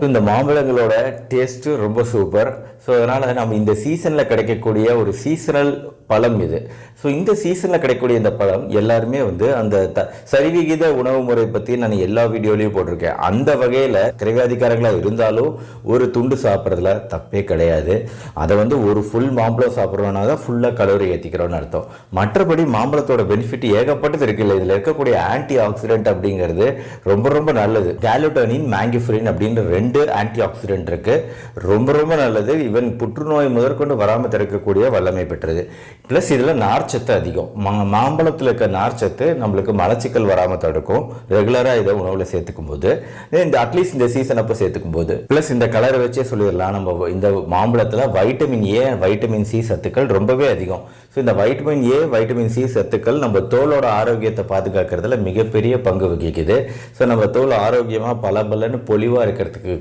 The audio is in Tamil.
இந்த மாம்பழங்களோட டேஸ்ட் ரொம்ப சூப்பர். ஸோ அதனால நம்ம இந்த சீசன்ல கிடைக்கக்கூடிய ஒரு சீசனல் பழம் இது. ஸோ இந்த சீசன்ல கிடைக்கக்கூடிய இந்த பழம் எல்லாருமே அந்த சரிவிகித உணவு முறை பத்தி நான் எல்லா வீடியோலையும் போட்டிருக்கேன். அந்த வகையில கிரைவாதிகாரங்களா இருந்தாலும் ஒரு துண்டு சாப்பிட்றதுல தப்பே கிடையாது. அதை ஒரு ஃபுல் மாம்பழம் சாப்பிட்றோம்னா தான் ஃபுல்லா கலோரி ஏற்றிக்கிறோன்னு அர்த்தம். மற்றபடி மாம்பழத்தோட பெனிஃபிட் ஏகப்பட்டது இருக்குல்ல. இதுல இருக்கக்கூடிய ஆன்டி ஆக்சிடென்ட் அப்படிங்கிறது ரொம்ப ரொம்ப நல்லது. கேலுட்டனின், மேங்கிஃபரின் அப்படின்ற 2 ஆன்டி ஆக்சிடென்ட் இருக்கு. ரொம்ப ரொம்ப நல்லது. ஈவன் புற்றுநோய் முதற்கொண்டு வராமல் தடுக்கக்கூடிய வல்லமை பெற்றது. பிளஸ் இதுல நார்ச்சத்து அதிகம். மாம்பழத்தில் இருக்க நார்ச்சத்து நம்மளுக்கு மலச்சிக்கல் வராமல் தடுக்கும். ரெகுலரா இதை உணவுல சேர்த்துக்கும் போது, இந்த அட்லீஸ்ட் இந்த சீசன் அப்போ சேர்த்துக்கும் போது. பிளஸ் இந்த கலரை வச்சே சொல்லிடலாம், நம்ம இந்த மாம்பழத்துல வைட்டமின் ஏ, வைட்டமின் சி சத்துக்கள் ரொம்பவே அதிகம். ஸோ இந்த வைட்டமின் ஏ, வைட்டமின் சி சத்துக்கள் நம்ம தோலோட ஆரோக்கியத்தை பாதுகாக்கிறதுல மிகப்பெரிய பங்கு வகிக்குது. ஸோ நம்ம தோல் ஆரோக்கியமா பல பலன்னு பொலிவா இருக்கிறதுக்கு